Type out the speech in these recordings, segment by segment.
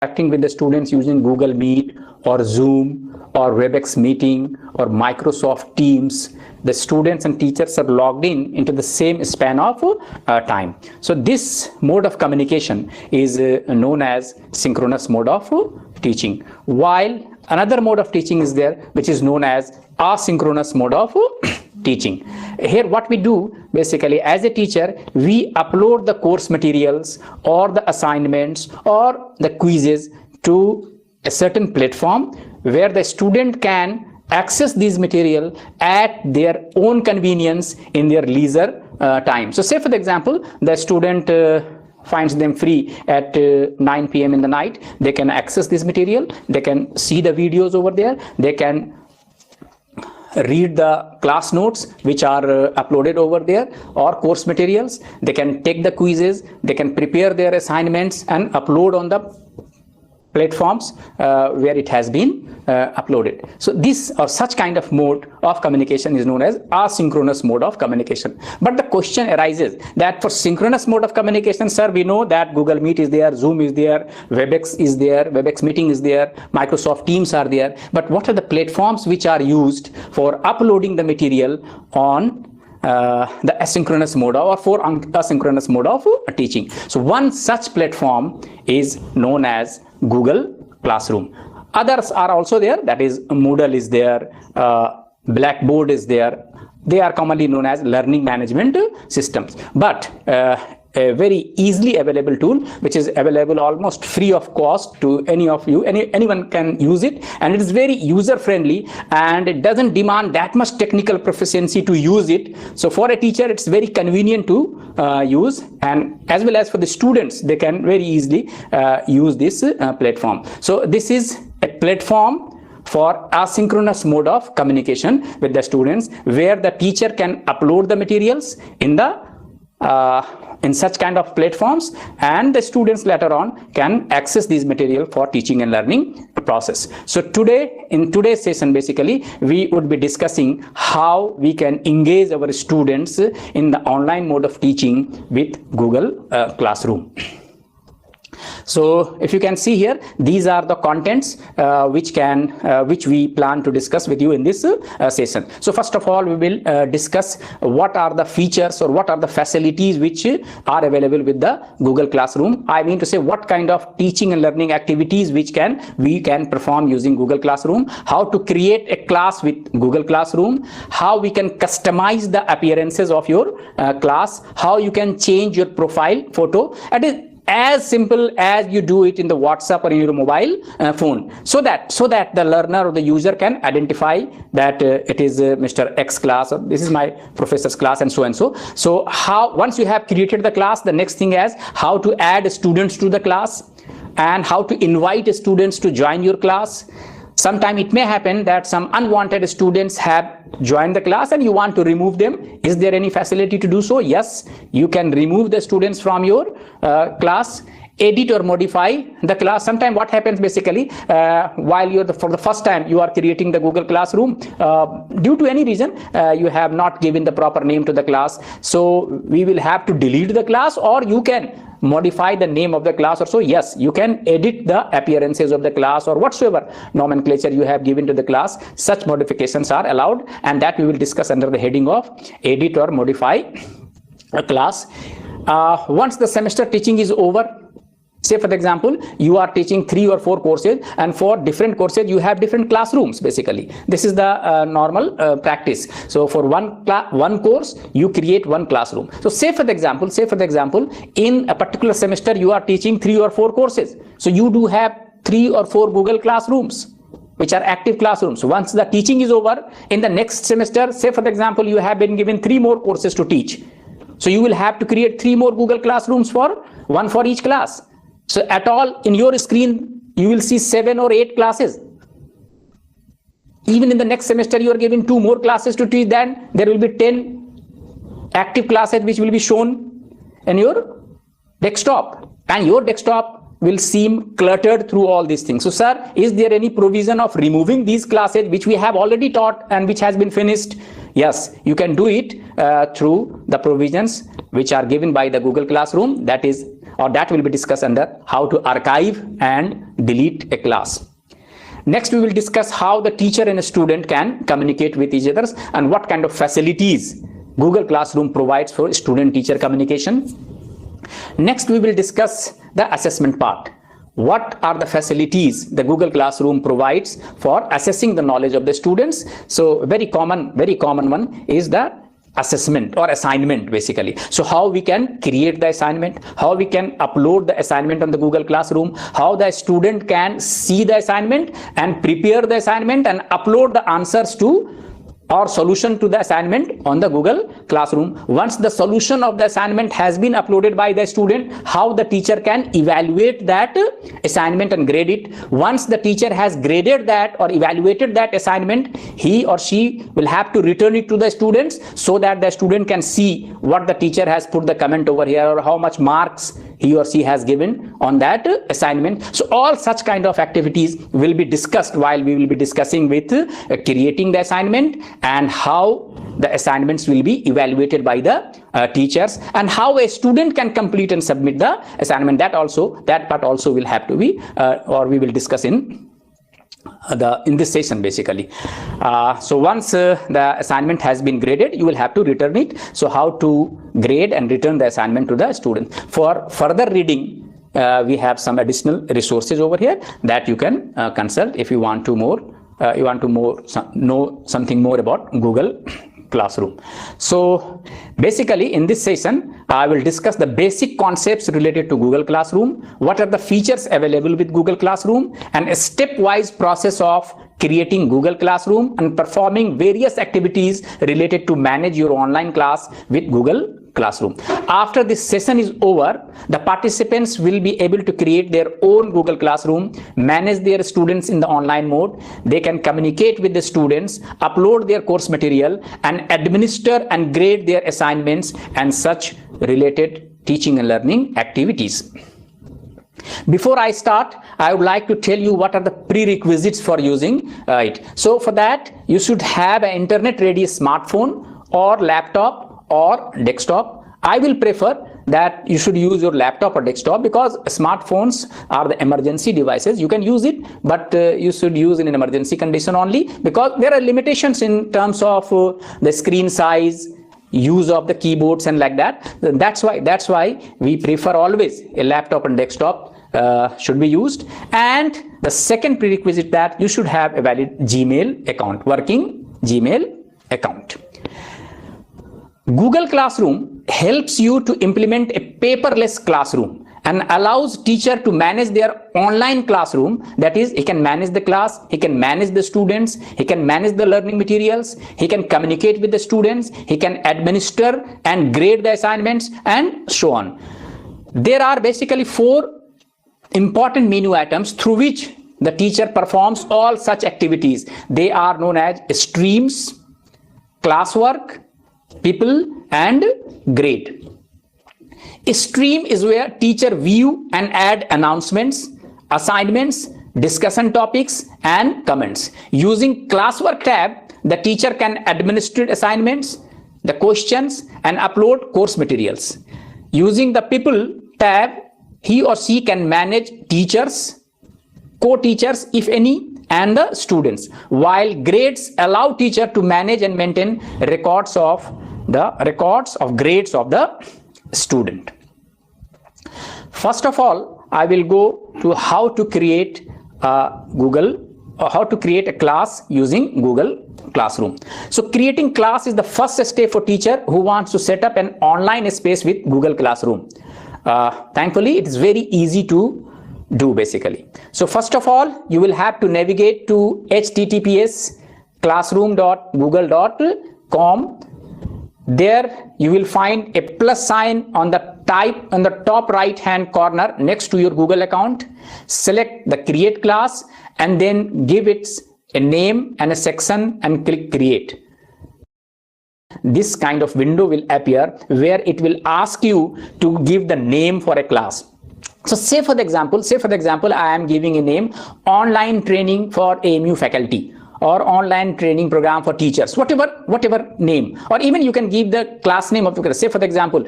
interacting with the students using Google Meet or Zoom or WebEx meeting or Microsoft Teams, the students and teachers are logged in into the same span of time. So this mode of communication is known as synchronous mode of teaching, while another mode of teaching is there which is known as asynchronous mode of teaching. Here what we do basically, as a teacher, we upload the course materials or the assignments or the quizzes to a certain platform where the student can access these material at their own convenience in their leisure time. So say for example, the student finds them free at 9 p.m. in the night, they can access this material, they can see the videos over there, they can read the class notes which are uploaded over there or course materials, they can take the quizzes, they can prepare their assignments and upload on the platforms where it has been uploaded. So this or such kind of mode of communication is known as asynchronous mode of communication. But the question arises that for synchronous mode of communication, sir, we know that Google Meet is there, Zoom is there, WebEx is there, WebEx meeting is there, Microsoft Teams are there, but what are the platforms which are used for uploading the material on the asynchronous mode or for asynchronous mode of teaching? So one such platform is known as Google Classroom. Others are also there, that is Moodle is there, Blackboard is there. They are commonly known as learning management systems. But a very easily available tool which is available almost free of cost to any of you, anyone can use it, and it is very user friendly and it doesn't demand that much technical proficiency to use it. So for a teacher it's very convenient to use, and as well as for the students they can very easily use this platform. So this is a platform for asynchronous mode of communication with the students where the teacher can upload the materials in the in such kind of platforms, and the students later on can access these material for teaching and learning process. So today, in today's session, basically we would be discussing how we can engage our students in the online mode of teaching with Google Classroom. So if you can see here, these are the contents which we plan to discuss with you in this session. So first of all, we will discuss what are the features or what are the facilities which are available with the Google Classroom. I mean to say what kind of teaching and learning activities which we can perform using Google Classroom, how to create a class with Google Classroom, how we can customize the appearances of your class, how you can change your profile photo, and as simple as you do it in the WhatsApp or in your mobile phone, so that the learner or the user can identify that it is Mr. X class, or this is my professor's class, and so and so. So how, once you have created the class, the next thing is how to add students to the class and how to invite students to join your class. Sometime it may happen that some unwanted students have joined the class and you want to remove them. Is there any facility to do so? Yes, you can remove the students from your class, edit or modify the class. Sometime what happens basically, while you're for the first time you are creating the Google Classroom, due to any reason you have not given the proper name to the class, so we will have to delete the class, or you can modify the name of the class, or so yes, you can edit the appearances of the class or whatsoever nomenclature you have given to the class. Such modifications are allowed, and that we will discuss under the heading of edit or modify a class. Once the semester teaching is over, say for example you are teaching 3 or 4 courses, and for different courses you have different classrooms. Basically this is the normal practice. So for one course you create one classroom. So say for the example in a particular semester you are teaching 3 or 4 courses, so you do have 3 or 4 Google Classrooms which are active classrooms. Once the teaching is over, in the next semester, say for example you have been given 3 more courses to teach, so you will have to create 3 more Google Classrooms, one for each class. So at all in your screen you will see 7 or 8 classes. Even in the next semester you are given 2 more classes to teach, then there will be 10 active classes which will be shown in your desktop, and your desktop will seem cluttered through all these things. So sir, is there any provision of removing these classes which we have already taught and which has been finished? Yes, you can do it through the provisions which are given by the Google Classroom, that is or that will be discussed under how to archive and delete a class. Next, we will discuss how the teacher and a student can communicate with each other and what kind of facilities Google Classroom provides for student-teacher communication. Next, we will discuss the assessment part. What are the facilities the Google Classroom provides for assessing the knowledge of the students? So very common one is the assessment or assignment, basically. So how we can create the assignment, how we can upload the assignment on the Google Classroom, how the student can see the assignment and prepare the assignment and upload the answers to or solution to the assignment on the Google Classroom. Once the solution of the assignment has been uploaded by the student, how the teacher can evaluate that assignment and grade it. Once the teacher has graded that or evaluated that assignment, he or she will have to return it to the students so that the student can see what the teacher has put the comment over here or how much marks he or she has given on that assignment. So all such kind of activities will be discussed while we will be discussing with creating the assignment and how the assignments will be evaluated by the teachers and how a student can complete and submit the assignment. That part also will have to be or we will discuss in this session, basically. So once the assignment has been graded, you will have to return it. So how to grade and return the assignment to the student. For further reading, we have some additional resources over here that you can consult if you want to know something more about Google Classroom. So basically in this session, I will discuss the basic concepts related to Google Classroom, what are the features available with Google Classroom, and a stepwise process of creating Google Classroom and performing various activities related to manage your online class with Google Classroom. After this session is over, the participants will be able to create their own Google Classroom, manage their students in the online mode. They can communicate with the students, upload their course material, and administer and grade their assignments and such related teaching and learning activities. Before I start, I would like to tell you what are the prerequisites for using it. So for that, you should have an internet-ready smartphone or laptop or desktop. I will prefer that you should use your laptop or desktop because smartphones are the emergency devices. You can use it, but you should use in an emergency condition only because there are limitations in terms of the screen size, use of the keyboards and like that. That's why we prefer always a laptop and desktop should be used. And the second prerequisite that you should have a valid Gmail account, working Gmail account. Google Classroom helps you to implement a paperless classroom and allows teacher to manage their online classroom. That is, he can manage the class, he can manage the students, he can manage the learning materials, he can communicate with the students, he can administer and grade the assignments and so on. There are basically 4 important menu items through which the teacher performs all such activities. They are known as streams, classwork, people and grade. A stream is where teacher view and add announcements, assignments, discussion topics and comments. Using classwork tab, the teacher can administer assignments, the questions and upload course materials. Using the people tab, he or she can manage teachers, co-teachers if any, and the students, while grades allow teacher to manage and maintain records of grades of the student. First of all, I will go to how to create how to create a class using Google Classroom. So creating class is the first step for teacher who wants to set up an online space with Google Classroom. Thankfully, it is very easy to do basically. So first of all, you will have to navigate to https://classroom.google.com. There you will find a plus sign on the top right hand corner next to your Google account. Select the create class and then give it a name and a section and click create. This kind of window will appear where it will ask you to give the name for a class. So say for the example, I am giving a name online training for AMU faculty, or online training program for teachers, whatever name, or even you can give the class name of the class. Say for example,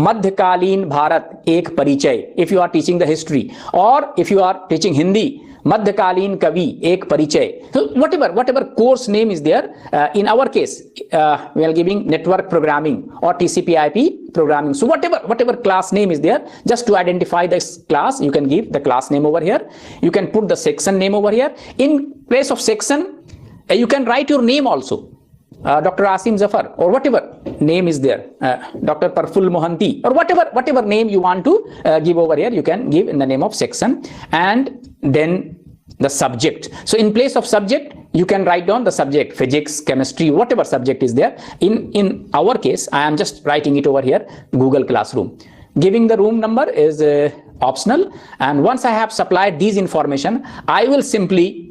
Madhyakalin Bharat Ek Parichay, if you are teaching the history, or if you are teaching Hindi, Madhyakalin Kavi Ek Parichay. So whatever course name is there, in our case, we are giving network programming or TCP/IP programming. So whatever class name is there, just to identify this class, you can give the class name over here. You can put the section name over here. In place of section, you can write your name also. Dr. Aasim Zafar, or whatever name is there, Dr. Parful Mohanty, or whatever name you want to give over here, you can give in the name of section, and then the subject. So in place of subject, you can write down the subject, physics, chemistry, whatever subject is there. In our case, I am just writing it over here, Google Classroom. Giving the room number is optional, and once I have supplied these information, I will simply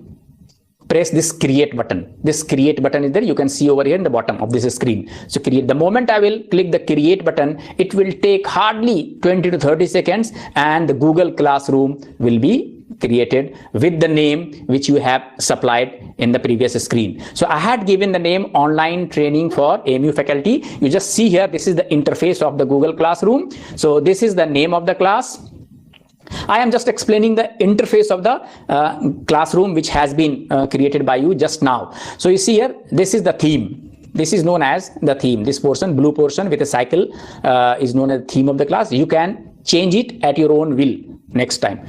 press this create button. This create button is there, you can see over here in the bottom of this screen. So create, the moment I will click the create button, it will take hardly 20 to 30 seconds, and the Google Classroom will be created with the name which you have supplied in the previous screen. So I had given the name online training for AMU faculty. You just see here, this is the interface of the Google Classroom. So this is the name of the class. I am just explaining the interface of the classroom which has been created by you just now. So you see here, this is the theme. This is known as the theme. This portion, blue portion with a cycle, is known as the theme of the class. You can change it at your own will next time.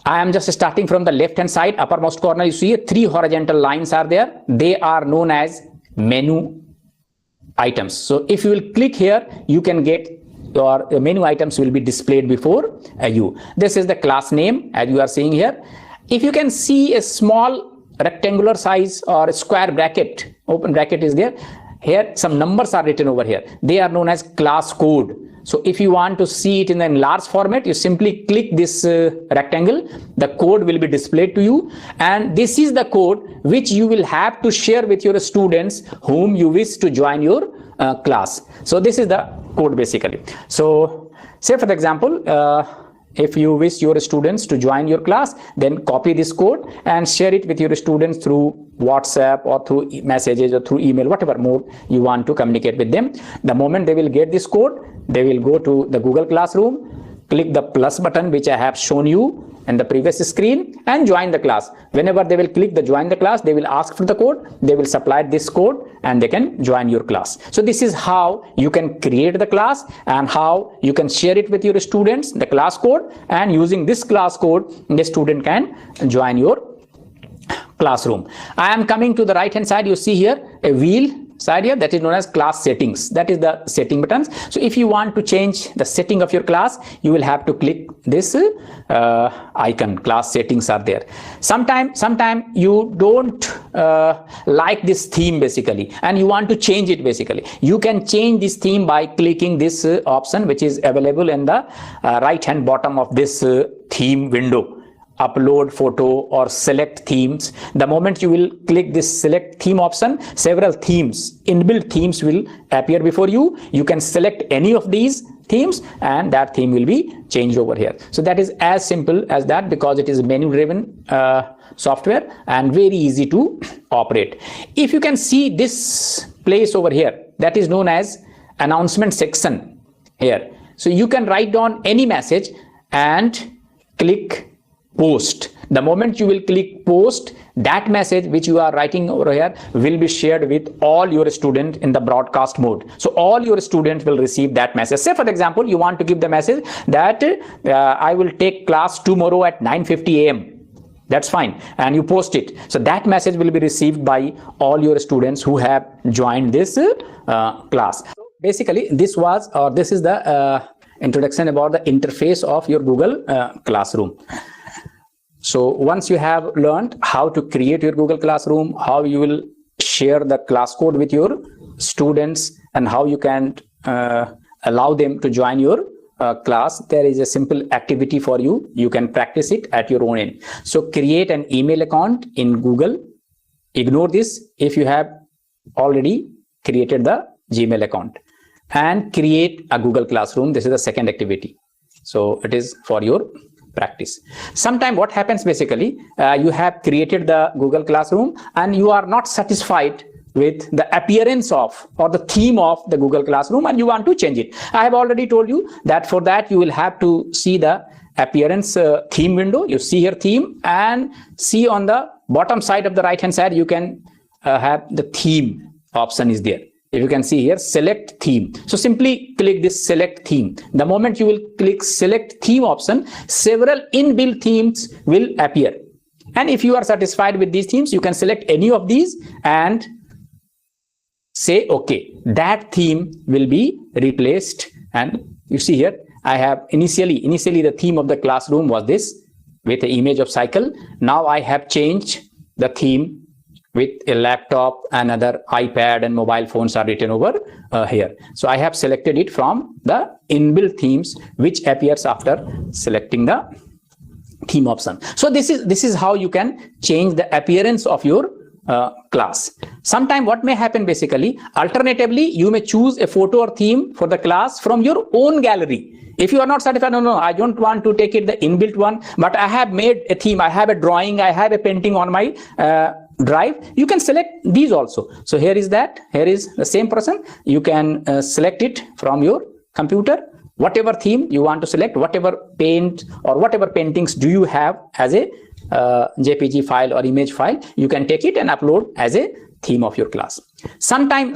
I am just starting from the left hand side, uppermost corner. You see 3 horizontal lines are there. They are known as menu items. So if you will click here, you can get your menu items will be displayed before you. This is the class name, as you are seeing here. If you can see a small rectangular size or a square bracket, open bracket is there. Here some numbers are written over here. They are known as class code. So if you want to see it in a large format, you simply click this rectangle. The code will be displayed to you, and this is the code which you will have to share with your students whom you wish to join your class. So this is the code basically. So say for example, if you wish your students to join your class, then copy this code and share it with your students through WhatsApp or through messages or through email, whatever mode you want to communicate with them. The moment they will get this code, they will go to the Google Classroom, click the plus button which I have shown you in the previous screen, and join the class. Whenever they will click the join the class, they will ask for the code, they will supply this code, and they can join your class. So this is how you can create the class and how you can share it with your students, the class code, and using this class code, the student can join your classroom. I am coming to the right hand side. You see here a wheel side here, that is known as class settings. That is the setting buttons. So if you want to change the setting of your class, you will have to click this icon. Class settings are there. Sometime you don't like this theme basically, and you want to change it basically. You can change this theme by clicking this option which is available in the right hand bottom of this theme window. Upload photo or select themes. The moment you will click this select theme option, several themes, inbuilt themes will appear before you. You can select any of these themes and that theme will be changed over here. So that is as simple as that, because it is menu driven software and very easy to operate. If you can see this place over here, that is known as announcement section here. So you can write down any message and click post. The moment you will click post, that message which you are writing over here will be shared with all your students in the broadcast mode. So all your students will receive that message. Say for example, you want to give the message that I will take class tomorrow at 9:50 a.m. That's fine, and you post it. So that message will be received by all your students who have joined this class. So basically this is the introduction about the interface of your Google Classroom. So once you have learned how to create your Google Classroom, how you will share the class code with your students, and how you can allow them to join your class, there is a simple activity for you. You can practice it at your own end. So create an email account in Google. Ignore this if you have already created the Gmail account, and create a Google Classroom. This is the second activity. So it is for your practice. Sometime what happens basically, you have created the Google Classroom and you are not satisfied with the appearance of or the theme of the Google Classroom and you want to change it. I have already told you that for that you will have to see the appearance theme window. You see here theme, and see on the bottom side of the right hand side you can have the theme option is there. If you can see here, select theme. So simply click this select theme. The moment you will click select theme option, several inbuilt themes will appear. And if you are satisfied with these themes, you can select any of these and say okay. That theme will be replaced. And you see here, I have initially the theme of the classroom was this with the image of cycle. Now I have changed the theme with a laptop and other iPad and mobile phones are written over here. So I have selected it from the inbuilt themes which appears after selecting the theme option. So this is how you can change the appearance of your class. Sometime what may happen basically, alternatively you may choose a photo or theme for the class from your own gallery. If you are not satisfied, no, I don't want to take it the inbuilt one, but I have made a theme, I have a drawing, I have a painting on my drive, you can select these also. So here is that, here is the same person, you can select it from your computer, whatever theme you want to select, whatever paint or whatever paintings do you have as a JPG file or image file, you can take it and upload as a theme of your class. Sometime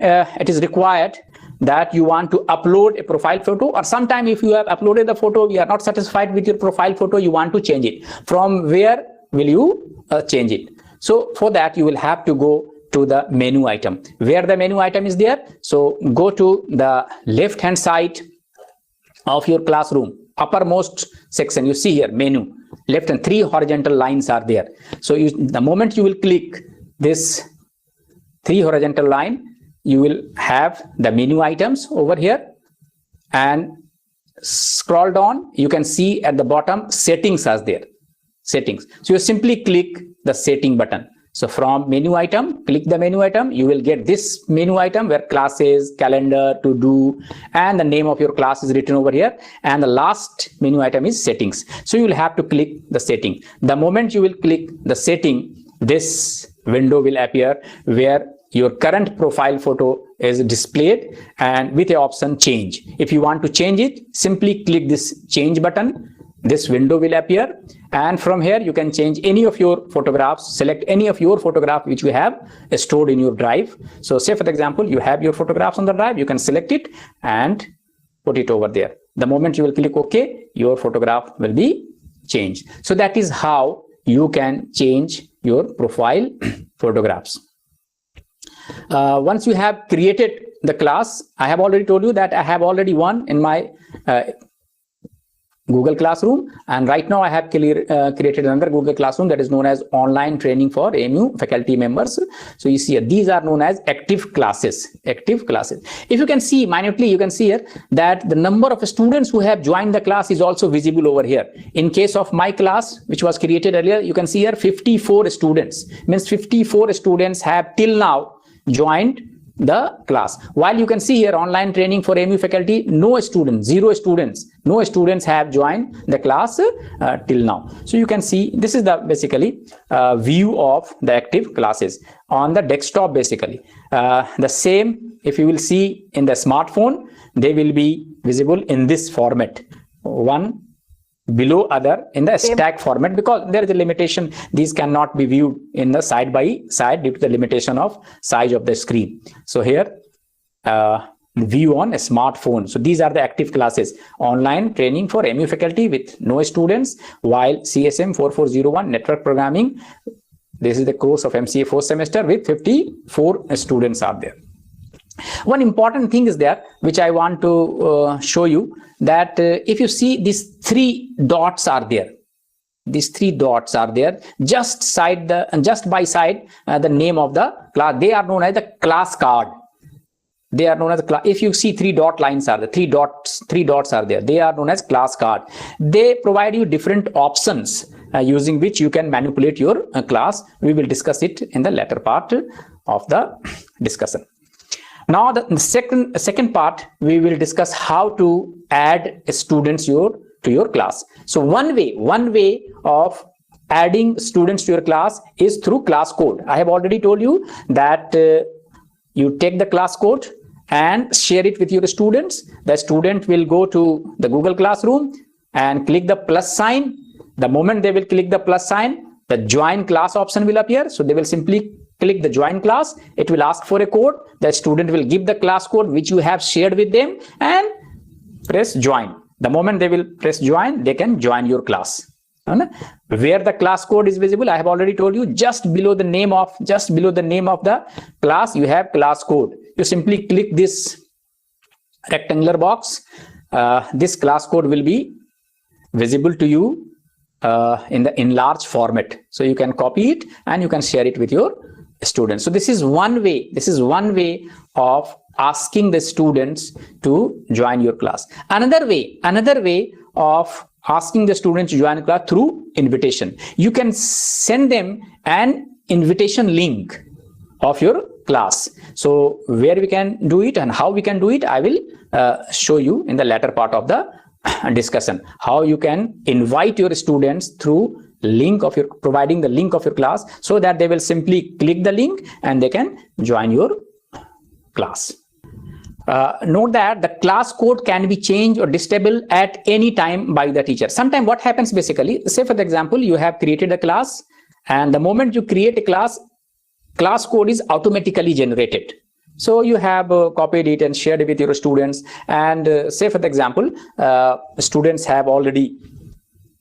it is required that you want to upload a profile photo, or sometime if you have uploaded the photo, you are not satisfied with your profile photo, you want to change it. From where will you change it? So for that you will have to go to the menu item. Where the menu item is there, so go to the left hand side of your classroom, uppermost section, you see here menu, left, and 3 horizontal lines are there. So the moment you will click this 3 horizontal line, you will have the menu items over here, and scroll down, you can see at the bottom settings are there, settings. So you simply click the setting button. So from menu item, click the menu item, you will get this menu item where classes, calendar, to do, and the name of your class is written over here, and the last menu item is settings. So you will have to click the setting. The moment you will click the setting, this window will appear where your current profile photo is displayed and with the option change. If you want to change it, simply click this change button. This window will appear, and from here you can change any of your photographs, select any of your photograph which you have stored in your drive. So say for example, you have your photographs on the drive, you can select it and put it over there. The moment you will click OK, your photograph will be changed. So that is how you can change your profile photographs. Once you have created the class, I have already told you that I have already one in my Google Classroom, and right now I have created another Google Classroom that is known as online training for AMU faculty members. So you see here, these are known as active classes. Active classes. If you can see minutely, you can see here that the number of students who have joined the class is also visible over here. In case of my class, which was created earlier, you can see here 54 students. Means 54 students have till now joined the class. While you can see here online training for AMU faculty, no students, 0 students, no students have joined the class till now. So you can see this is the basically view of the active classes on the desktop. Basically the same, if you will see in the smartphone, they will be visible in this format, one below other in the stack format, because there is a limitation. These cannot be viewed in the side by side due to the limitation of size of the screen. So here view on a smartphone. So these are the active classes: online training for AMU faculty with no students, while CSM 4401 network programming, this is the course of MCA 4th semester with 54 students are there. One important thing is there which I want to show you, that if you see these 3 dots are there, these 3 dots are there just by side the name of the class. They are known as the class card. They are known as the class. If you see 3 dot lines are there, 3 dots are there, they are known as class card. They provide you different options using which you can manipulate your class. We will discuss it in the latter part of the discussion. Now the second part, we will discuss how to add students your to your class. So one way of adding students to your class is through class code. I have already told you that you take the class code and share it with your students. The student will go to the Google Classroom and click the plus sign. The moment they will click the plus sign, the join class option will appear. So they will simply click the join class. It will ask for a code. The student will give the class code which you have shared with them and press join. The moment they will press join, they can join your class. Where the class code is visible, I have already told you, just below the name of the class, you have class code. You simply click this rectangular box. This class code will be visible to you in the enlarged format. So you can copy it and you can share it with your students. So this is one way of asking the students to join your class. Another way of asking the students to join the class through invitation. You can send them an invitation link of your class. So where we can do it and how we can do it, I will show you in the latter part of the discussion. How you can invite your students through providing the link of your class, so that they will simply click the link and they can join your class. Note that the class code can be changed or disabled at any time by the teacher. Sometimes what happens basically, say for example, you have created a class, and the moment you create a class code is automatically generated. So you have copied it and shared it with your students, and say for example, students have already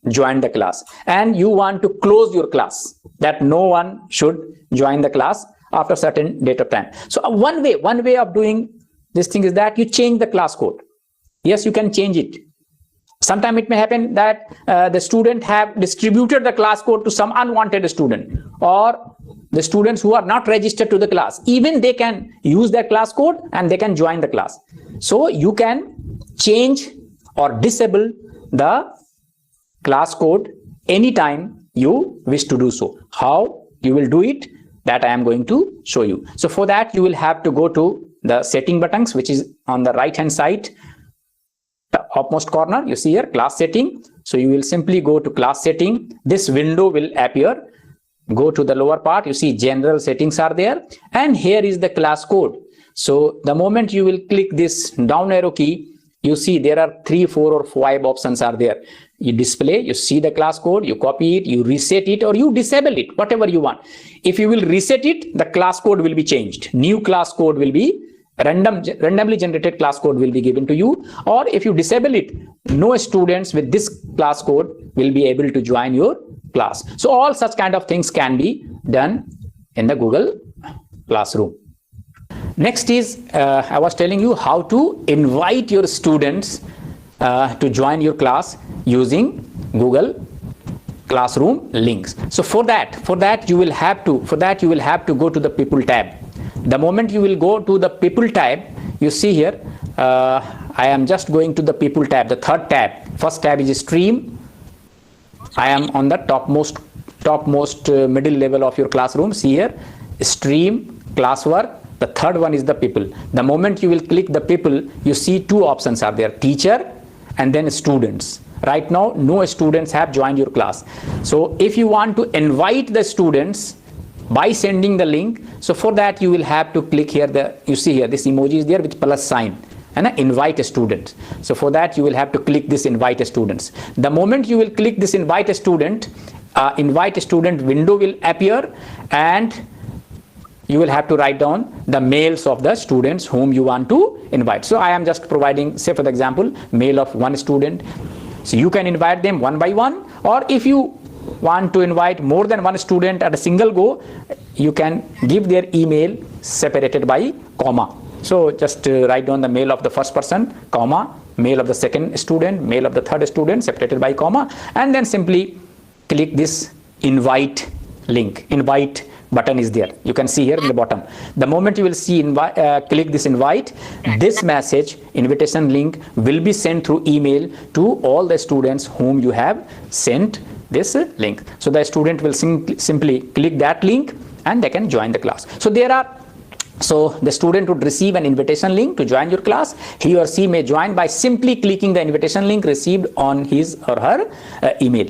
joined the class and you want to close your class, that no one should join the class after a certain date of time. So one way of doing this thing is that you change the class code. Yes, you can change it. Sometimes it may happen that the student have distributed the class code to some unwanted student, or the students who are not registered to the class, even they can use their class code and they can join the class. So you can change or disable the class code anytime you wish to do so. How you will do it, that I am going to show you. So for that, you will have to go to the setting buttons, which is on the right hand side, the upmost corner. You see here class setting. So you will simply go to class setting. This window will appear. Go to the lower part. You see general settings are there, and here is the class code. So the moment you will click this down arrow key, you see there are 3, 4 or 5 options are there. You display, you see the class code, you copy it, you reset it, or you disable it, whatever you want. If you will reset it, the class code will be changed. New class code will be randomly generated class code will be given to you. Or if you disable it, no students with this class code will be able to join your class. So all such kind of things can be done in the Google Classroom. Next is, I was telling you how to invite your students to join your class using Google Classroom links. So for that you will have to go to the People tab. The moment you will go to the People tab, you see here, I am just going to the People tab, the third tab. First tab is Stream. I am on the topmost middle level of your classroom. See here, Stream, Classwork. The third one is the People. The moment you will click the People, you see 2 options are there, Teacher and then Students. Right now, no students have joined your class. So if you want to invite the students by sending the link, so for that you will have to click here, you see here this emoji is there with plus sign, and invite a student. So for that you will have to click this invite a students. The moment you will click this invite a student window will appear, and you will have to write down the mails of the students whom you want to invite. So I am just providing, say for example, mail of 1 student. So you can invite them one by one, or if you want to invite more than 1 student at a single go, you can give their email separated by comma. So just write down the mail of the first person, comma, mail of the second student, mail of the third student separated by comma, and then simply click this invite link. Invite button is there. You can see here in the bottom. The moment you will see click this invite, this message, invitation link, will be sent through email to all the students whom you have sent this link. So the student will simply click that link and they can join the class. So there are So the student would receive an invitation link to join your class. He or she may join by simply clicking the invitation link received on his or her email.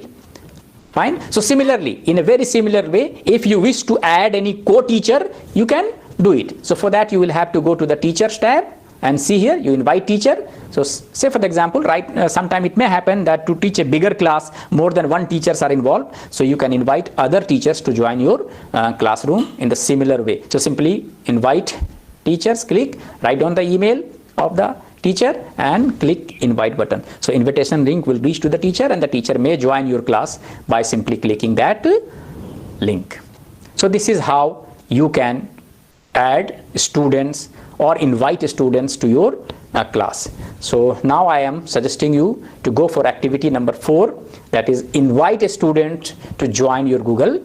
Fine. So similarly, in a very similar way, if you wish to add any co-teacher, you can do it. So for that, you will have to go to the teachers tab and see here, you invite teacher. So say for the example, right, sometime it may happen that to teach a bigger class, more than one teachers are involved. So you can invite other teachers to join your classroom in the similar way. So simply invite teachers, click, write down the email of the teacher and click invite button. So invitation link will reach to the teacher and the teacher may join your class by simply clicking that link. So this is how you can add students or invite students to your class. So now I am suggesting you to go for activity number 4, that is invite a student to join your Google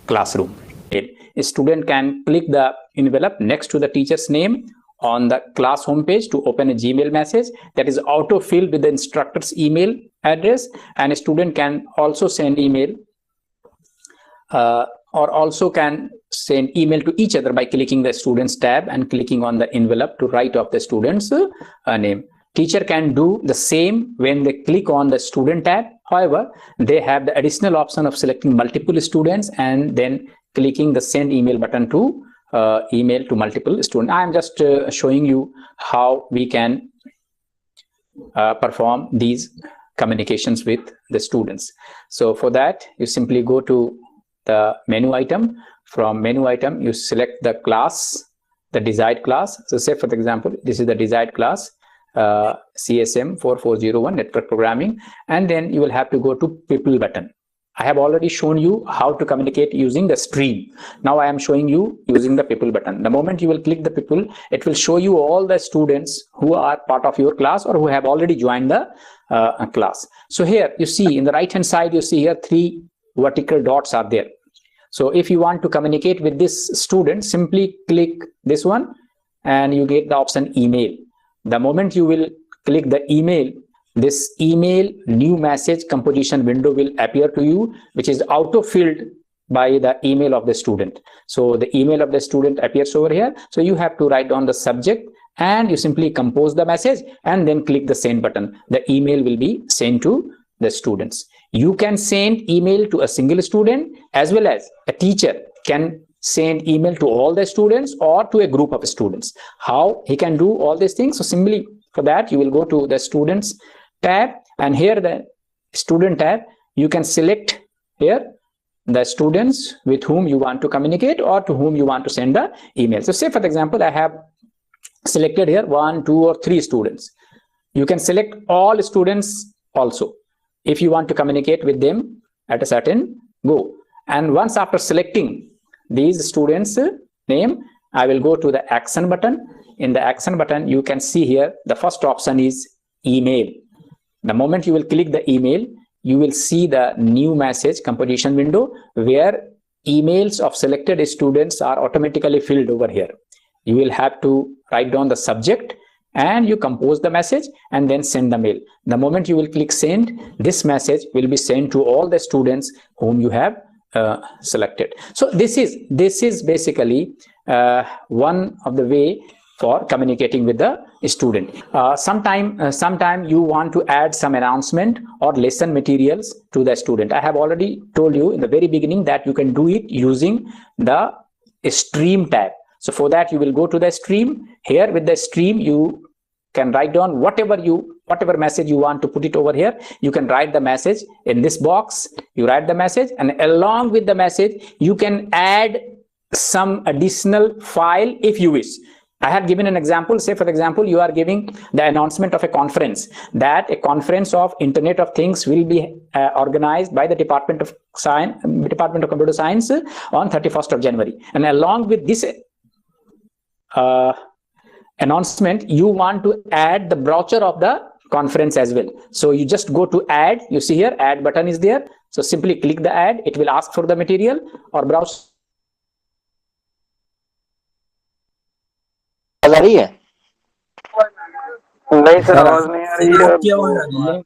Classroom. A student can click the envelope next to the teacher's name on the class homepage to open a Gmail message that is auto-filled with the instructor's email address, and a student can also send email or also can send email to each other by clicking the students tab and clicking on the envelope to write off the student's name. Teacher can do the same when they click on the student tab. However, they have the additional option of selecting multiple students and then clicking the send email button to email to multiple students. I am just showing you how we can perform these communications with the students. So for that, you simply go to the menu item. From menu item, you select the class, the desired class. So say for example, this is the desired class, CSM 4401 network programming, and then you will have to go to people button. I have already shown you how to communicate using the stream. Now I am showing you using the people button. The moment you will click the people, it will show you all the students who are part of your class or who have already joined the class. So here you see in the right hand side, you see here 3 vertical dots are there. So if you want to communicate with this student, simply click this one and you get the option email. The moment you will click the email, this email new message composition window will appear to you, which is auto-filled by the email of the student. So the email of the student appears over here. So you have to write down the subject and you simply compose the message and then click the send button. The email will be sent to the students. You can send email to a single student as well as a teacher can send email to all the students or to a group of students. How he can do all these things? So simply for that, you will go to the students tab, and here the student tab, you can select here the students with whom you want to communicate or to whom you want to send the email. So say for example, I have selected here 1, 2 or 3 students. You can select all students also if you want to communicate with them at a certain go. And once after selecting these students name, I will go to the action button. In the action button, you can see here the first option is email. The moment you will click the email, you will see the new message composition window where emails of selected students are automatically filled over here. You will have to write down the subject and you compose the message and then send the mail. The moment you will click send, this message will be sent to all the students whom you have selected. So this is basically one of the way for communicating with the student. Sometime you want to add some announcement or lesson materials to the student. I have already told you in the very beginning that you can do it using the stream tab. So for that, you will go to the stream. Here with the stream, you can write down whatever message you want to put it over here. You can write the message in this box. You write the message, and along with the message, you can add some additional file if you wish. I have given an example. Say for example, you are giving the announcement of a conference, that a conference of Internet of Things will be organized by the Department of Computer Science on 31st of January. And along with this announcement, you want to add the brochure of the conference as well. So you just go to add. You see here add button is there. So simply click the add. It will ask for the material or browse. आ रही है? नहीं sir, आवाज नहीं आ रही है।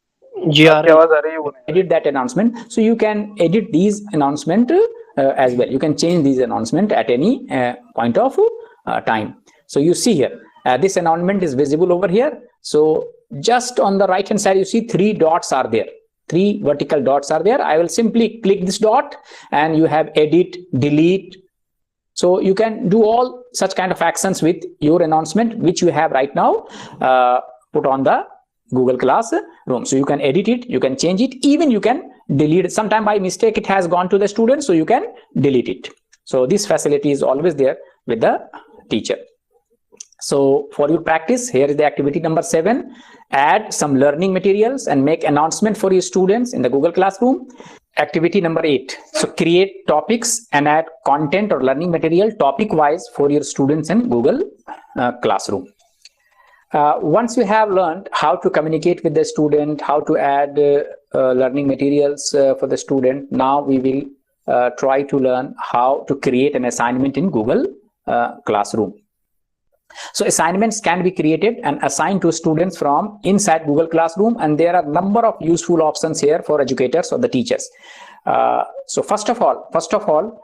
जी आ रही है। Edit that announcement. So you can edit these announcement as well. You can change these announcement at any point of time. So you see here, this announcement is visible over here. So just on the right hand side, you see 3 dots are there. 3 vertical dots are there. I will simply click this dot and you have edit, delete. So you can do all such kind of actions with your announcement, which you have right now put on the Google Classroom. So you can edit it, you can change it, even you can delete it. Sometime by mistake it has gone to the student, so you can delete it. So this facility is always there with the teacher. So for your practice, here is the activity number 7. Add some learning materials and make announcement for your students in the Google Classroom. Activity number 8. So create topics and add content or learning material topic wise for your students in Google Classroom. Once you have learned how to communicate with the student, how to add learning materials for the student, now we will try to learn how to create an assignment in Google Classroom. So assignments can be created and assigned to students from inside Google Classroom, and there are a number of useful options here for educators or the teachers. So first of all,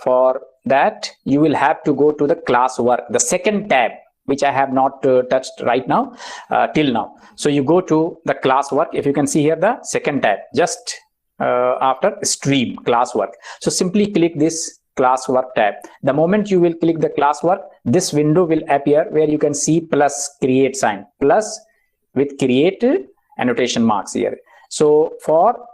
for that you will have to go to the classwork, the second tab, which I have not touched right now till now. So you go to the classwork. If you can see here, the second tab, just after stream classwork. So simply click this classwork tab. The moment you will click the classwork, this window will appear where you can see plus create sign, plus with create annotation marks here. So for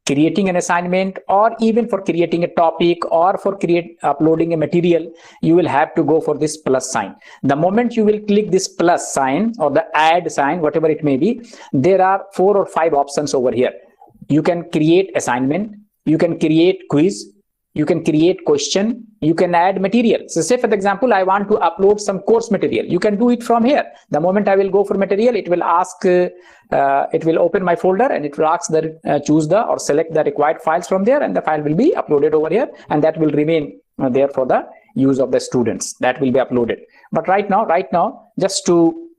creating an assignment, or even for creating a topic, or for uploading a material, you will have to go for this plus sign. The moment you will click this plus sign or the add sign, whatever it may be, there are 4 or 5 options over here. You can create assignment, you can create quiz, you can create question, you can add material. So say for example, I want to upload some course material. You can do it from here. The moment I will go for material, it will ask, it will open my folder and it will ask that choose the or select the required files from there, and the file will be uploaded over here, and that will remain there for the use of the students. That will be uploaded. But right now, just to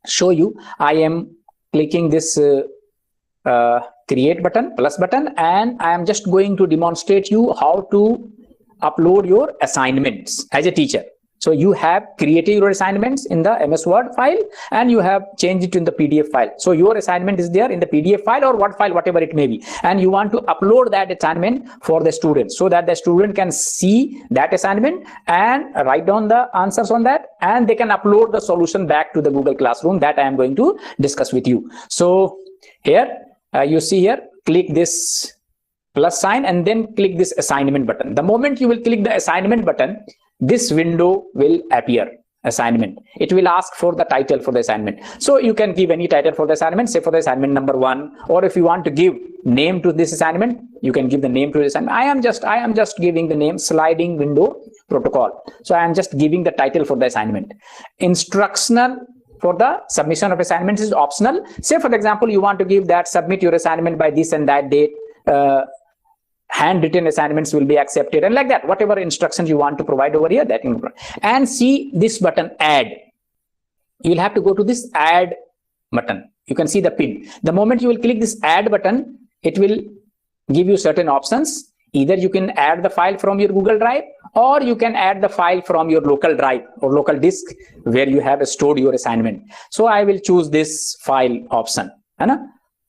show you, I am clicking this create button, plus button, and I am just going to demonstrate you how to upload your assignments as a teacher. So you have created your assignments in the MS Word file and you have changed it in the PDF file. So your assignment is there in the PDF file or Word file, whatever it may be, and you want to upload that assignment for the student so that the student can see that assignment and write down the answers on that, and they can upload the solution back to the Google Classroom. That I am going to discuss with you. So here you see here, click this plus sign and then click this assignment button. The moment you will click the assignment button, this window will appear, assignment. It will ask for the title for the assignment. So you can give any title for the assignment, say for the assignment number 1, or if you want to give name to this assignment, you can give the name to the assignment. I am just giving the name sliding window protocol. So I am just giving the title for the assignment. Instructional for the submission of assignments is optional. Say for example, you want to give that submit your assignment by this and that date, handwritten assignments will be accepted, and like that, whatever instructions you want to provide over here, that and see this button add. You will have to go to this add button. You can see the pin. The moment you will click this add button, it will give you certain options. Either you can add the file from your Google Drive, or you can add the file from your local drive or local disk where you have stored your assignment. So I will choose this file option.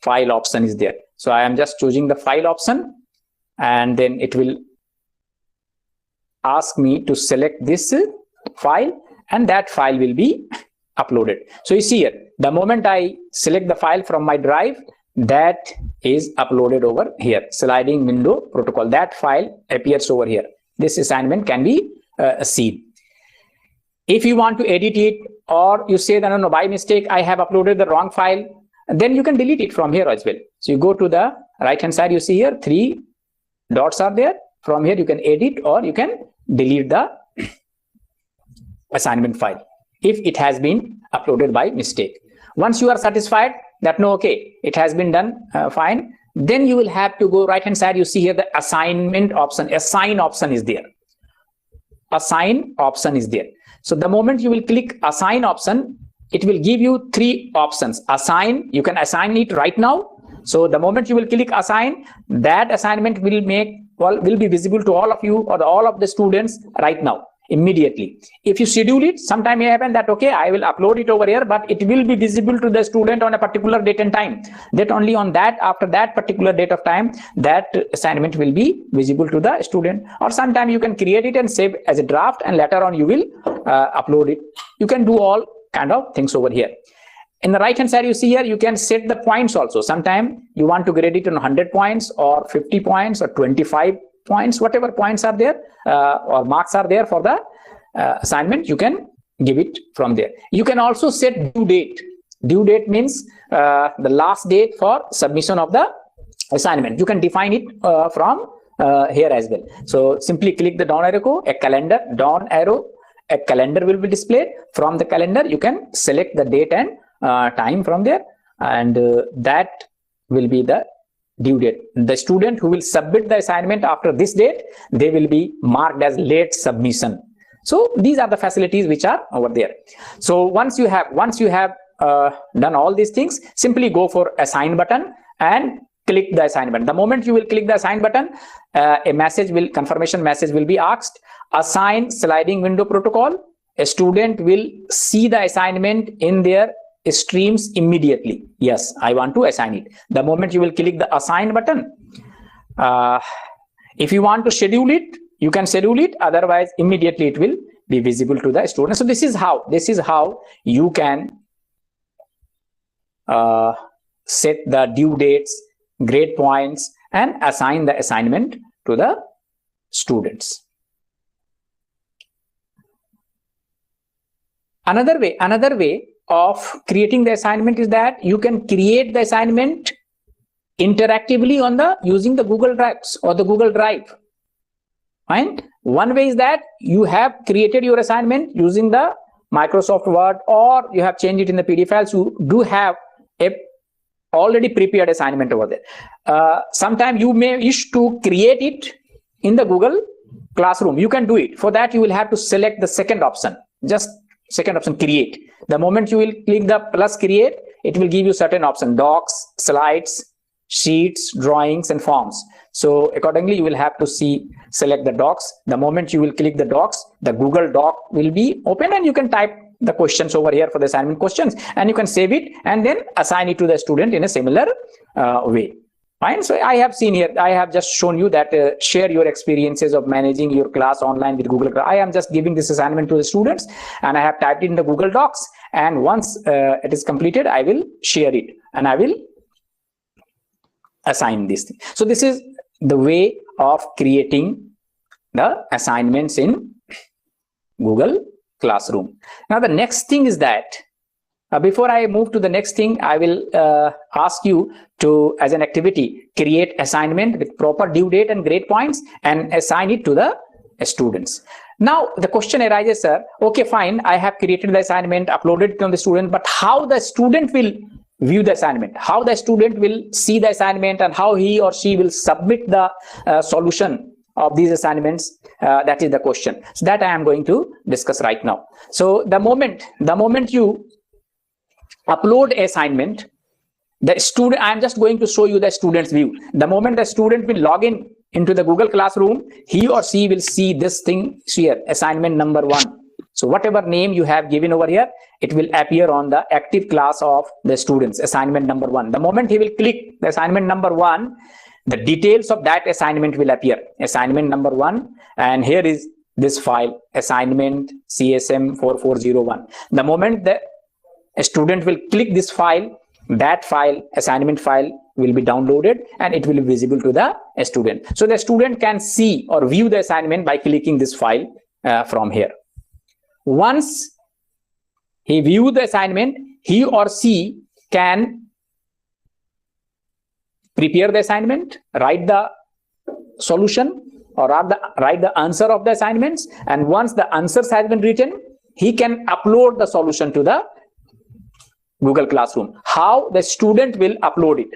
File option is there. So I am just choosing the file option, and then it will ask me to select this file, and that file will be uploaded. So you see here, the moment I select the file from my drive, that is uploaded over here, sliding window protocol. That file appears over here. This assignment can be seen. If you want to edit it, or you say that no, by mistake I have uploaded the wrong file, then you can delete it from here as well. So you go to the right hand side, you see here 3 dots are there. From here you can edit or you can delete the assignment file if it has been uploaded by mistake. Once you are satisfied that no, okay, it has been done fine, then you will have to go right hand side. You see here the assignment option, assign option is there. Assign option is there. So the moment you will click assign option, it will give you 3 options. Assign, you can assign it right now. So the moment you will click assign, that assignment will be visible to all of you or all of the students right now. immediately. If you schedule it, sometime may happen that, okay, I will upload it over here, but it will be visible to the student on a particular date and time. That only on that, after that particular date of time, that assignment will be visible to the student. Or sometime you can create it and save as a draft, and later on you will upload it. You can do all kind of things over here. In the right hand side, you see here, you can set the points also. Sometime you want to grade it on 100 points or 50 points or 25 points, whatever points are there or marks are there for the assignment, you can give it from there. You can also set due date. Due date means the last date for submission of the assignment. You can define it from here as well. So simply click the down arrow, a calendar, down arrow, a calendar will be displayed. From the calendar, you can select the date and time from there, and that will be the due date. The student who will submit the assignment after this date, they will be marked as late submission. So these are the facilities which are over there. So once you have done all these things, simply go for assign button and click the assign button. The moment you will click the assign button, confirmation message will be asked. Assign sliding window protocol. A student will see the assignment in their streams immediately. Yes, I want to assign it. The moment you will click the assign button, if you want to schedule it, you can schedule it. Otherwise, immediately it will be visible to the student. So this is how you can set the due dates, grade points, and assign the assignment to the students. Another way of creating the assignment is that you can create the assignment interactively on using the Google Drives or the Google Drive. Fine. One way is that you have created your assignment using the Microsoft Word, or you have changed it in the PDF files. You do have a already prepared assignment over there. Sometime you may wish to create it in the Google Classroom. You can do it. For that, you will have to select the second option. Just second option, create. The moment you will click the plus create, it will give you certain options: docs, slides, sheets, drawings, and forms. So accordingly, you will have to select the docs. The moment you will click the docs, the Google Doc will be open, and you can type the questions over here for the assignment questions, and you can save it and then assign it to the student in a similar way. Fine. So I have seen here, I have just shown you that share your experiences of managing your class online with Google. I am just giving this assignment to the students, and I have typed it in the Google Docs, and once it is completed, I will share it and I will assign this thing. So this is the way of creating the assignments in Google Classroom. Now the next thing is that before I move to the next thing, I will ask you to, as an activity, create assignment with proper due date and grade points and assign it to the students. Now the question arises, sir, okay, fine, I have created the assignment, uploaded it on the student, but how the student will view the assignment, how the student will see the assignment, and how he or she will submit the solution of these assignments, that is the question. So that I am going to discuss right now. So the moment you upload assignment, the student, I am just going to show you the student's view. The moment the student will log in into the Google Classroom, he or she will see this thing here, assignment number 1. So whatever name you have given over here, it will appear on the active class of the students, assignment number 1. The moment he will click the assignment number 1, the details of that assignment will appear, assignment number 1, and here is this file, assignment CSM 4401. The moment the student will click this file, that file, assignment file, will be downloaded and it will be visible to the student. So the student can see or view the assignment by clicking this file from here. Once he views the assignment, he or she can prepare the assignment, write the solution, or write the answer of the assignments, and once the answers has been written, he can upload the solution to the Google Classroom. How the student will upload it?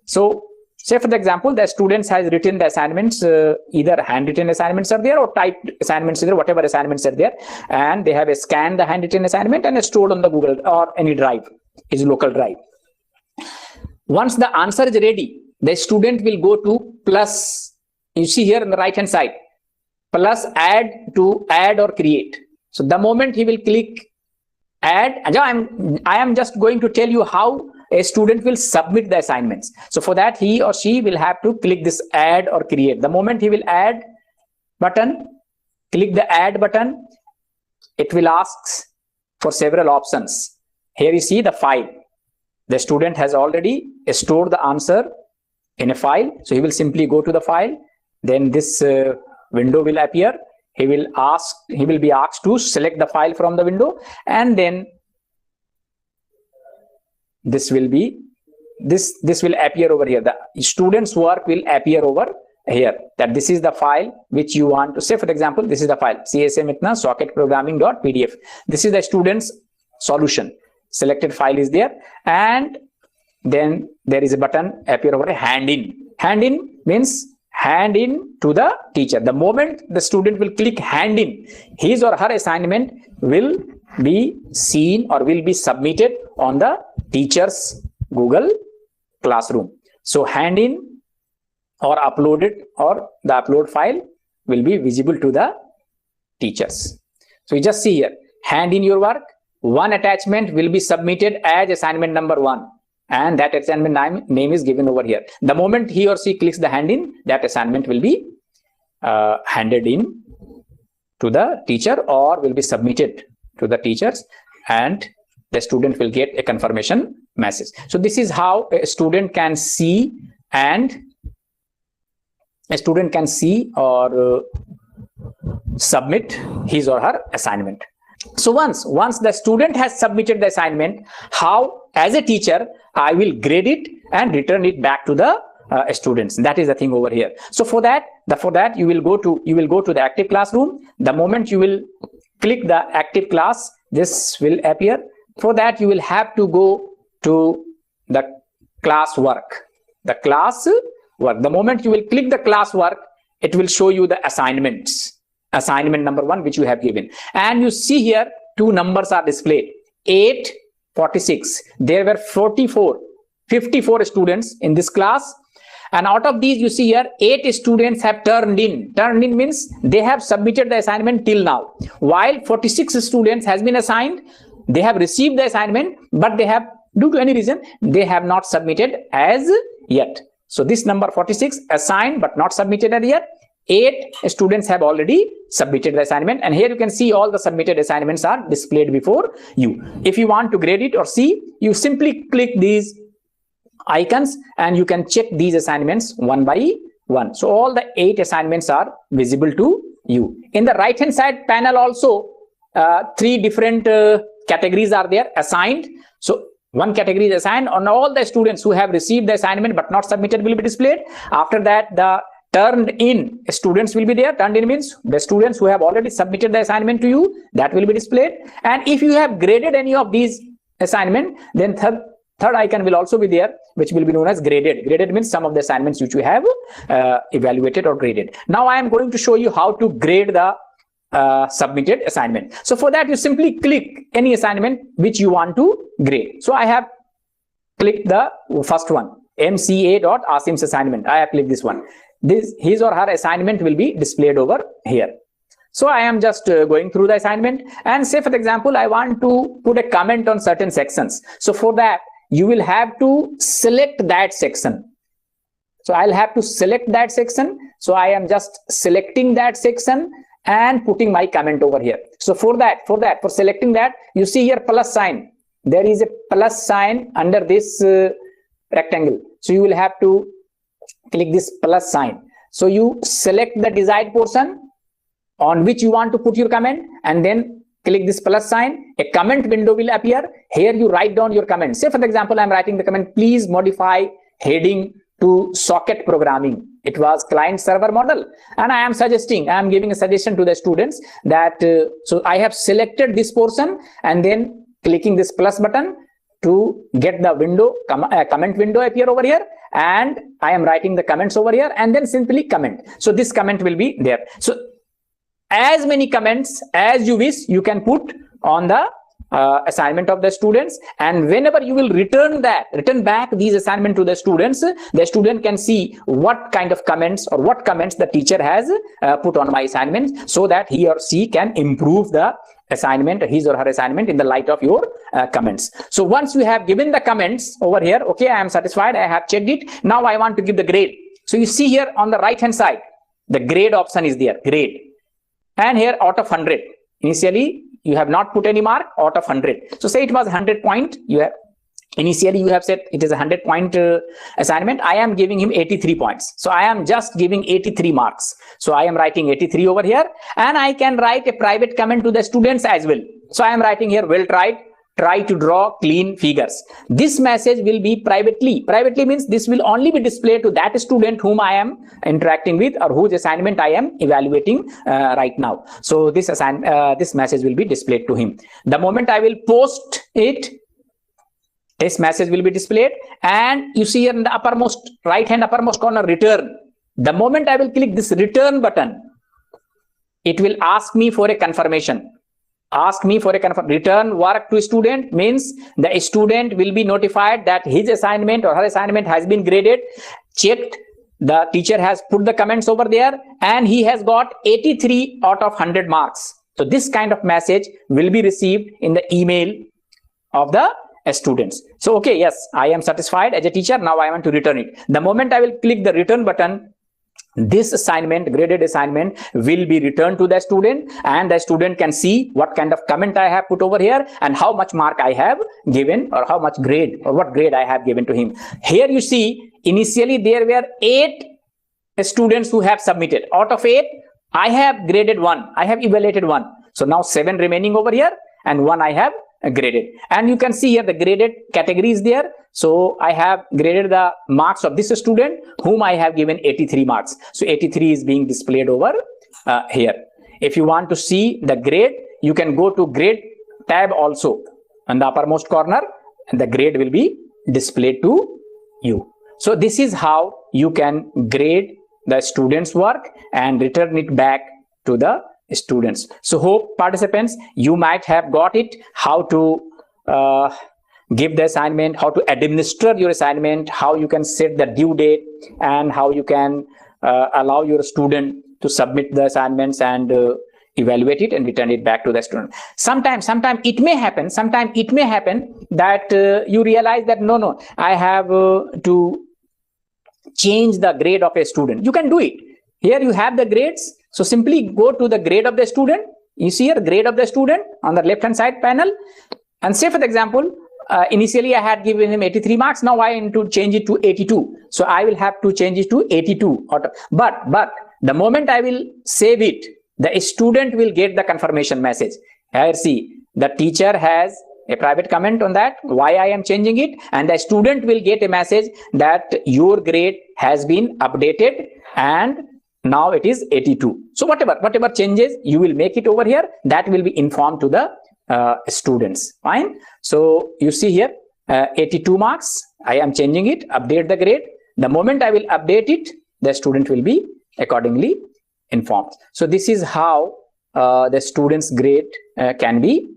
So say for the example, the students has written the assignments, either handwritten assignments are there or typed assignments are there, whatever assignments are there, and they have scanned the handwritten assignment and stored on the Google or any drive, is local drive. Once the answer is ready, the student will go to plus. You see here on the right hand side, plus add to add or create. So the moment he will click add, I am just going to tell you how a student will submit the assignments. So for that, he or she will have to click this add or create. The moment he will add button, click the add button, it will ask for several options. Here you see the file. The student has already stored the answer in a file. So he will simply go to the file. Then this window will appear. He will be asked to select the file from the window, and then this will appear over here. The student's work will appear over here, that this is the file which you want to say. For example, this is the file CSM itna socket programming.pdf. This is the student's solution. Selected file is there, and then there is a button appear over here, hand in. Hand in means hand in to the teacher. The moment the student will click hand in, his or her assignment will be seen or will be submitted on the teacher's Google Classroom. So hand in or uploaded, or the upload file will be visible to the teachers. So you just see here, hand in your work. One attachment will be submitted as assignment number 1, and that assignment name is given over here. The moment he or she clicks the hand in, that assignment will be handed in to the teacher or will be submitted to the teachers, and the student will get a confirmation message. So this is how a student can see or submit his or her assignment. So once the student has submitted the assignment, how as a teacher I will grade it and return it back to the students. That is the thing over here. So for that you will go to the active classroom. The moment you will click the active class, this will appear. For that you will have to go to the class work. The moment you will click the class work, it will show you the assignments. Assignment number 1 which you have given, and you see here 2 numbers are displayed, 8, 46. There were 54 students in this class, and out of these you see here 8 students have turned in. Turned in means they have submitted the assignment till now, while 46 students has been assigned. They have received the assignment, but they have, due to any reason, they have not submitted as yet. So this number 46 assigned but not submitted as yet. 8 students have already submitted the assignment, and here you can see all the submitted assignments are displayed before you. If you want to grade it or see, you simply click these icons and you can check these assignments one by one. So all the 8 assignments are visible to you. In the right hand side panel also 3 different categories are there. Assigned, so one category is assigned, and all the students who have received the assignment but not submitted will be displayed. After that, the turned in students will be there. Turned in means the students who have already submitted the assignment to you, that will be displayed. And if you have graded any of these assignment, then third icon will also be there, which will be known as graded. Graded means some of the assignments which you have evaluated or graded. Now I am going to show you how to grade the submitted assignment. So for that, you simply click any assignment which you want to grade. So I have clicked the first one, mca.asim's assignment. I have clicked this one. His or her assignment will be displayed over here. So I am just going through the assignment, and say for example I want to put a comment on certain sections. So for that you will have to select that section. So I'll have to select that section. So I am just selecting that section and putting my comment over here. So for selecting that, you see here plus sign. There is a plus sign under this rectangle. So you will have to click this plus sign. So you select the desired portion on which you want to put your comment, and then click this plus sign. A comment window will appear. Here you write down your comment. Say for example, I'm writing the comment, please modify heading to socket programming. It was client server model, and I am giving a suggestion to the students that so I have selected this portion and then clicking this plus button to get the window, comment window appear over here, and I am writing the comments over here, and then simply comment. So this comment will be there. So as many comments as you wish, you can put on the assignment of the students, and whenever you will return back these assignment to the student can see what kind of comments or what comments the teacher has put on my assignment, so that he or she can improve the assignment, his or her assignment, in the light of your comments. So once you have given the comments over here, okay, I am satisfied, I have checked it, now I want to give the grade. So you see here on the right hand side, the grade option is there, grade, and here out of 100. Initially you have not put any mark, out of 100. So say it was 100 point, you have initially you have said it is a 100 point assignment. I am giving him 83 points. So I am just giving 83 marks. So I am writing 83 over here, and I can write a private comment to the students as well. So I am writing here, well tried, try to draw clean figures. This message will be privately means this will only be displayed to that student whom I am interacting with, or whose assignment I am evaluating right now. So this message will be displayed to him. The moment I will post it, this message will be displayed, and you see here in the uppermost right hand uppermost corner, return. The moment I will click this return button, it will ask me for a confirmation. Return work to student means the student will be notified that his assignment or her assignment has been graded, checked, the teacher has put the comments over there, and he has got 83 out of 100 marks. So this kind of message will be received in the email of the students. So okay, yes, I am satisfied as a teacher, now I want to return it. The moment I will click the return button, this assignment, graded assignment, will be returned to the student, and the student can see what kind of comment I have put over here and how much mark I have given, or how much grade or what grade I have given to him. Here you see, initially there were 8 students who have submitted. Out of 8, I have graded 1, I have evaluated 1. So now 7 remaining over here, and 1 I have graded. And you can see here the graded category is there. So I have graded the marks of this student whom I have given 83 marks. So 83 is being displayed over here. If you want to see the grade, you can go to grade tab also on the uppermost corner, and the grade will be displayed to you. So this is how you can grade the students' work and return it back to the students. So hope participants, you might have got it, how to give the assignment, how to administer your assignment, how you can set the due date, and how you can allow your student to submit the assignments and evaluate it and return it back to the student. Sometimes it may happen that you realize that no, I have to change the grade of a student. You can do it. Here you have the grades. So simply go to the grade of the student. You see here grade of the student on the left hand side panel, and say for example, initially I had given him 83 marks. Now I need to change it to 82. So I will have to change it to 82. But the moment I will save it, the student will get the confirmation message. Here see, the teacher has a private comment on that, why I am changing it, and the student will get a message that your grade has been updated and now it is 82. So whatever changes you will make it over here, that will be informed to the students. Fine. So you see here 82 marks, I am changing it, update the grade. The moment I will update it, the student will be accordingly informed. So this is how the student's grade can be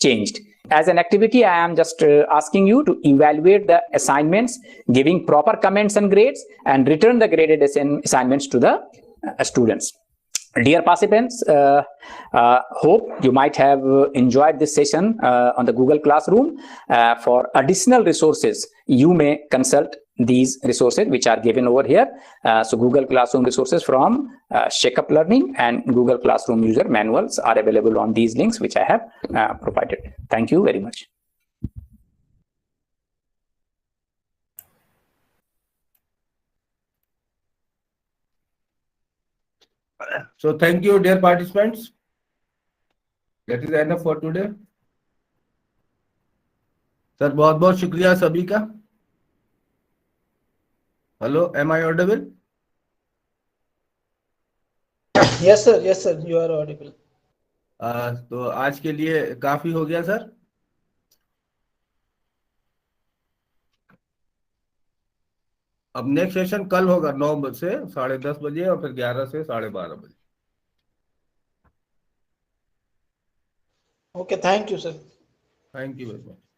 changed. As an activity, I am just asking you to evaluate the assignments, giving proper comments and grades, and return the graded assignments to the students. Dear participants, hope you might have enjoyed this session on the Google Classroom. For additional resources, you may consult these resources which are given over here. So Google Classroom resources from Shake-Up Learning and Google Classroom user manuals are available on these links which I have provided. Thank you very much. So thank you, dear participants. That is enough for today. Sir बहुत बहुत शुक्रिया सभी का. Hello, am I audible? Yes sir, you are audible. तो आज के लिए काफी हो गया सर. अब नेक्स्ट सेशन कल होगा 9 से 10:30 बजे और फिर 11 से 12:30 बजे. Okay, thank you sir. Thank you very much.